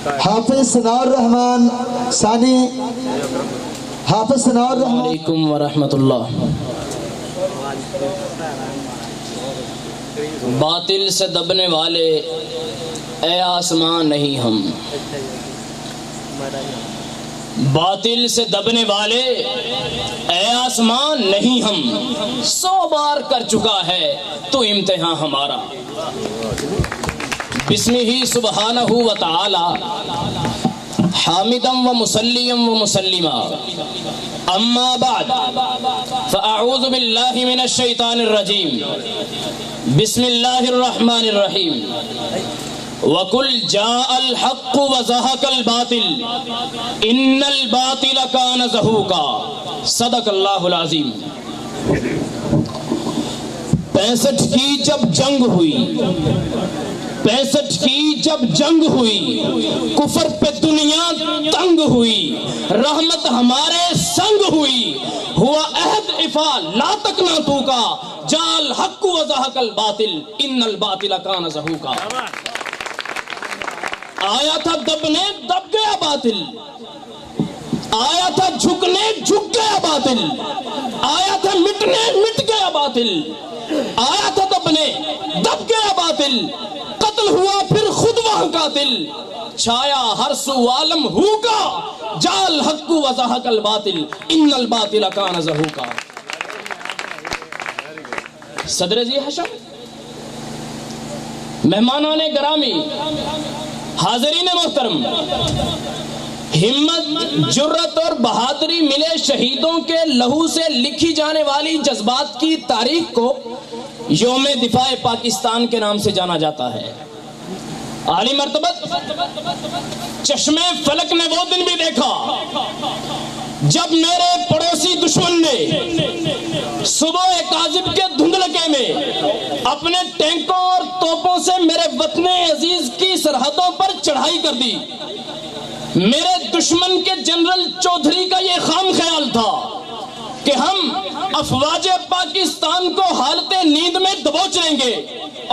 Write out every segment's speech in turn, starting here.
حافظ ثناء الرحمن ثانی، حافظ ثناء الرحمن علیکم ورحمۃ اللہ۔ باطل سے دبنے والے اے آسمان نہیں ہم، باطل سے دبنے والے اے آسمان نہیں ہم، 100 بار کر چکا ہے تو امتحان ہمارا۔ بسمہ سبحانہ و تعالی حامدا و مسلم و مسلما، اما بعد فاعوذ باللہ من الشیطان الرجیم، بسم اللہ الرحمن الرحیم۔ وَقُلْ جَاءَ الْحَقُّ وَزَهَقَ الْبَاطِلُ إِنَّ الْبَاطِلَ كَانَ زَهُوقًا۔ صدق اللہ العظیم۔ 65 کی جب جنگ ہوئی، 65 کی جب جنگ ہوئی، کفر پہ دنیا تنگ ہوئی، رحمت ہمارے سنگ ہوئی، ہوا عہد عفا لا تکناتو کا، جاء الحق وزهق الباطل ان الباطل کان زہوقا۔ آیا تھا دبنے دب گیا باطل، آیا تھا جھکنے جھک گیا باطل، آیا تھا مٹنے مٹ گیا باطل، آیا تھا دبنے دب گیا باطل، قتل ہوا پھر خود وہاں قاتل، چھایا ہر سو عالم ہو کا، جاء الحق وزهق الباطل ان الباطل کان زہوقا۔ صدر ذی حشم، مہمانان گرامی، حاضرین محترم، ہمت، جرت اور بہادری ملے شہیدوں کے لہو سے لکھی جانے والی جذبات کی تاریخ کو یوم دفاع پاکستان کے نام سے جانا جاتا ہے۔ عالی مرتبت چشمے فلک نے وہ دن بھی دیکھا جب میرے پڑوسی دشمن نے صبح کاذب کے دھندلکے میں اپنے ٹینکوں اور توپوں سے میرے وطن عزیز کی سرحدوں پر چڑھائی کر دی۔ میرے دشمن کے جنرل چودھری کا یہ خام خیال تھا کہ ہم افواج پاکستان کو حالت نیند میں دبوچ لیں گے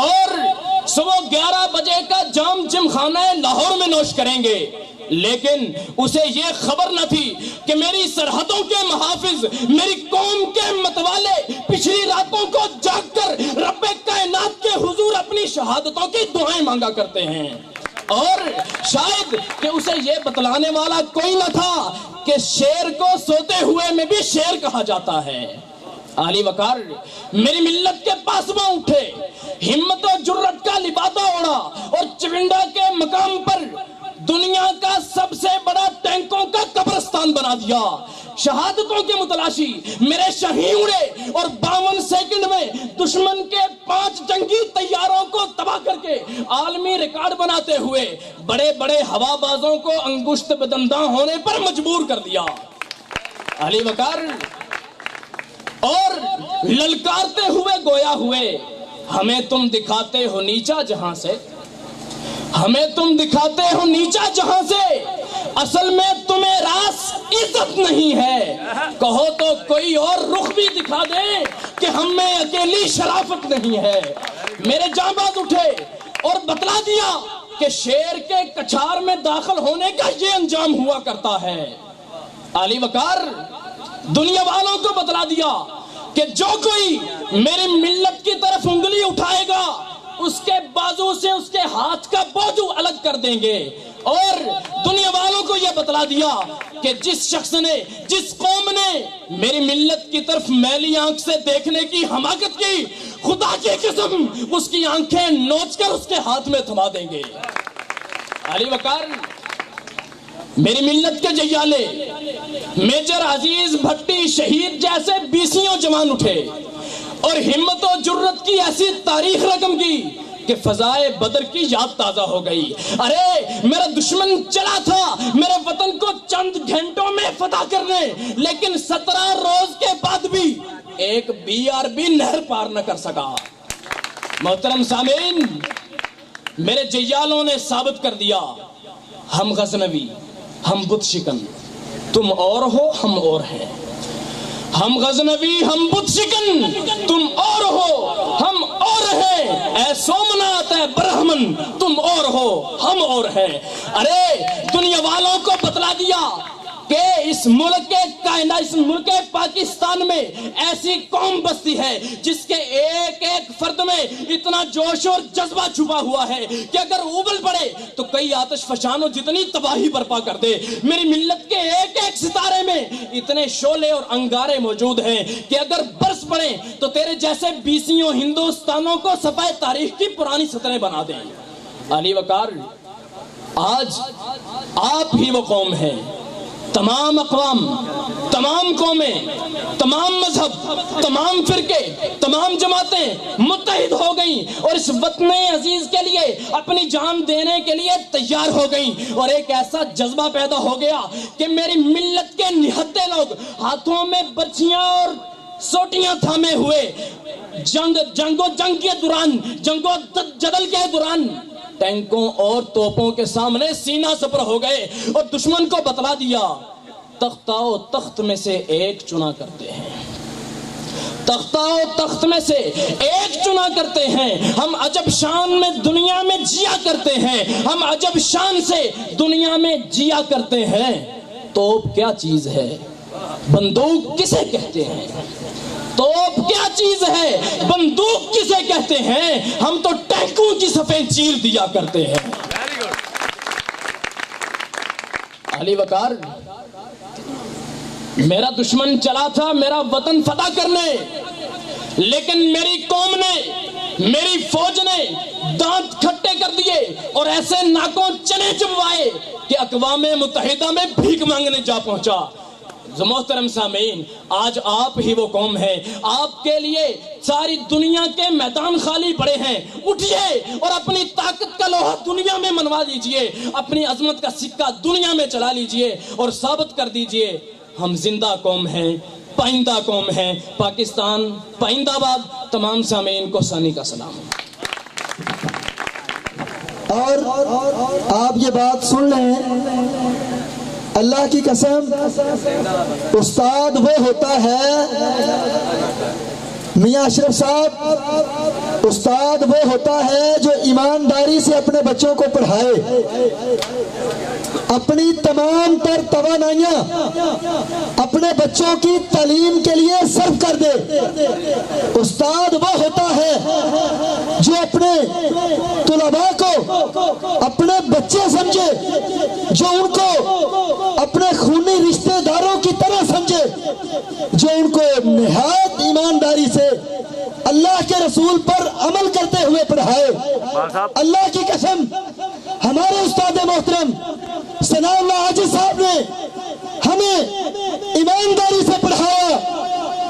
اور صبح 11 بجے کا جام جم خانہ لاہور میں نوش کریں گے، لیکن اسے یہ خبر نہ تھی کہ میری سرحدوں کے محافظ، میری قوم کے متوالے پچھلی راتوں کو جاگ کر رب کائنات کے حضور اپنی شہادتوں کی دعائیں مانگا کرتے ہیں، اور شاید کہ اسے یہ بتلانے والا کوئی نہ تھا کہ شیر کو سوتے ہوئے میں بھی شیر کہا جاتا ہے۔ عالی وقار میری ملت کے پاسباں اٹھے، ہمت و جرت کا لبادہ اوڑھا اور چونڈا کے مقام پر دنیا کا سب سے بڑا ٹینکوں کا قبرستان بنا دیا۔ شہادتوں کے متلاشی میرے شاہین اڑے اور 52 سیکنڈ میں دشمن کے 5 جنگی طیاروں کو تباہ کر کے عالمی ریکارڈ بناتے ہوئے بڑے بڑے ہوا بازوں کو انگشت بدنداں ہونے پر مجبور کر دیا۔ علی وقار اور للکارتے ہوئے گویا ہوئے، ہمیں تم دکھاتے ہو نیچا جہاں سے، ہمیں تم دکھاتے ہو نیچا جہاں سے، اصل میں تمہیں راس عزت نہیں ہے، کہو تو کوئی اور رخ بھی دکھا دے کہ ہم میں اکیلی شرافت نہیں ہے۔ میرے جانباز اٹھے اور بتلا دیا کہ شیر کے کچھار میں داخل ہونے کا یہ انجام ہوا کرتا ہے۔ علی وقار دنیا والوں کو بتلا دیا کہ جو کوئی میری ملت کی طرف انگلی اٹھائے گا اس کے بازو سے اس کے ہاتھ کا بوجھ الگ کر دیں گے، اور دنیا والوں کو یہ بتلا دیا کہ جس شخص نے، جس قوم نے میری ملت کی طرف میلی آنکھ سے دیکھنے کی حماقت کی، خدا کی قسم اس کی آنکھیں نوچ کر اس کے ہاتھ میں تھما دیں گے۔ علی وقار میری ملت کے جیالے میجر عزیز بھٹی شہید جیسے 20 جوان اٹھے اور ہمت و جرت کی ایسی تاریخ رقم کی کہ فضائے بدر کی یاد تازہ ہو گئی۔ ارے میرا دشمن چلا تھا میرے وطن کو چند گھنٹوں میں فتح کرنے، لیکن 17 روز کے بعد بھی ایک BRB نہر پار نہ کر سکا۔ محترم سامعین، میرے جیالوں نے ثابت کر دیا، ہم غزنوی، ہم بت شکن، تم اور ہو ہم اور ہیں۔ ہم غزنوی، ہم بت شکن، تم اور ہو ہم اور ہیں اے سومنات اے برہمن، تم اور ہو ہم اور ہیں۔ ارے دنیا والوں کو بتلا دیا کہ اس ملک پاکستان میں ایسی قوم بستی ہے جس کے ایک ایک فرد میں اتنا جوش اور جذبہ چھپا ہوا ہے کہ اگر ابل پڑے تو کئی آتش فشانوں جتنی تباہی برپا کر دے۔ میری ملت کے ایک ایک ستارے میں اتنے شعلے اور انگارے موجود ہیں کہ اگر برس پڑے تو تیرے جیسے بیسیوں ہندوستانوں کو صفحہ تاریخ کی پرانی سطریں بنا دیں۔ علی وقار، آج آپ ہی وہ قوم ہے۔ تمام اقوام، تمام قومیں، تمام مذہب، تمام فرقے، تمام جماعتیں متحد ہو گئیں اور اس وطن عزیز کے لیے اپنی جان دینے کے لیے تیار ہو گئیں، اور ایک ایسا جذبہ پیدا ہو گیا کہ میری ملت کے نہتے لوگ ہاتھوں میں برچھیاں اور سوٹیاں تھامے ہوئے جنگ کے دوران، جنگ و جدل کے دوران ٹینکوں اور توپوں کے سامنے سینہ سپر ہو گئے اور دشمن کو بتلا دیا تختہ و تخت میں سے ایک چنا کرتے ہیں، تختہ و تخت میں سے ایک چنا کرتے ہیں۔ ہم عجب شان میں دنیا میں جیا کرتے ہیں، ہم عجب شان سے دنیا میں جیا کرتے ہیں۔ توپ کیا چیز ہے، بندوق کسے کہتے ہیں؟ توپ کیا چیز ہے، بندوق کسے کہتے ہیں؟ ہم تو ٹینکوں کی صفیں چیر دیا کرتے ہیں۔ علی وقار، میرا دشمن چلا تھا میرا وطن فتح کرنے، لیکن میری قوم نے، میری فوج نے دانت کھٹے کر دیے اور ایسے ناکوں چنے چبوائے کہ اقوام متحدہ میں بھیک مانگنے جا پہنچا۔ محترم سامعین، آج آپ ہی وہ قوم ہے، آپ کے لیے ساری دنیا کے میدان خالی پڑے ہیں۔ اٹھیے اور اپنی طاقت کا لوہا دنیا میں منوا لیجئے، اپنی عظمت کا سکہ دنیا میں چلا لیجئے اور ثابت کر دیجئے ہم زندہ قوم ہیں، پائندہ قوم ہیں۔ پاکستان پائندہ باد۔ تمام سامعین کو ثانی کا سلام۔ اور آپ یہ بات سن لیں، اللہ کی قسم، استاد وہ ہوتا ہے، میاں اشرف صاحب، استاد وہ ہوتا ہے جو ایمانداری سے اپنے بچوں کو پڑھائے، اپنی تمام تر توانائیاں اپنے بچوں کی تعلیم کے لیے صرف کر دے۔ استاد وہ ہوتا ہے جو اپنے طلباء کو اپنے بچے سمجھے، جو ان کو اپنے خونی رشتہ داروں کی طرح سمجھے، جو ان کو نہایت ایمانداری سے اللہ کے رسول پر عمل کرتے ہوئے پڑھائے۔ اللہ کی قسم، ہمارے استاد محترم ثناء اللہ حاجی صاحب نے ہمیں ایمانداری سے پڑھایا،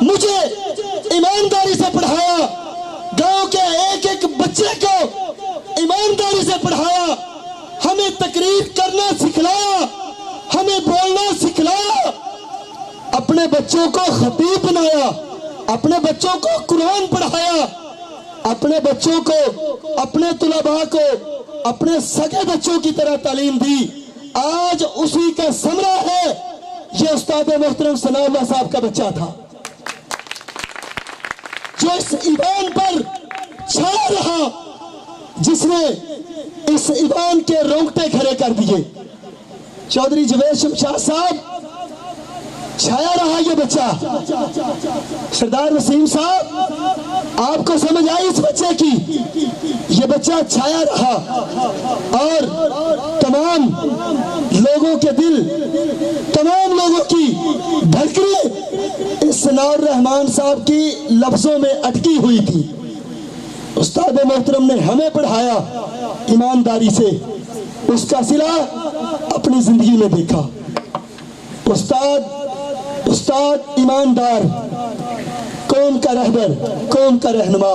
مجھے ایمانداری سے پڑھایا، گاؤں کے ایک ایک بچے کو ایمانداری سے پڑھایا، ہمیں تقریر کرنا سکھلایا، ہمیں بولنا سکھلایا، اپنے بچوں کو خطیب بنایا، اپنے بچوں کو قرآن پڑھایا، اپنے بچوں کو، اپنے طلباء کو اپنے سگے بچوں کی طرح تعلیم دی۔ آج اسی کا ثمرہ ہے یہ استاد محترم ثناء اللہ صاحب کا بچہ تھا جو اس ایوان پر چھایا رہا، جس نے اس ایوان کے رونگٹے کھڑے کر دیے۔ چودھری جوید شمشاد صاحب، چھایا رہا یہ بچہ۔ سردار وسیم صاحب، آپ کو سمجھ آئی اس بچے کی؟ یہ بچہ چھایا رہا اور تمام لوگوں کے دل، تمام لوگوں کی دھڑکنیں اس ثناء الرحمان صاحب کی لفظوں میں اٹکی ہوئی تھی۔ استاد محترم نے ہمیں پڑھایا ایمانداری سے، اس کا صلہ اپنی زندگی میں دیکھا۔ استاد ایماندار، قوم کا رہبر، قوم کا رہنما۔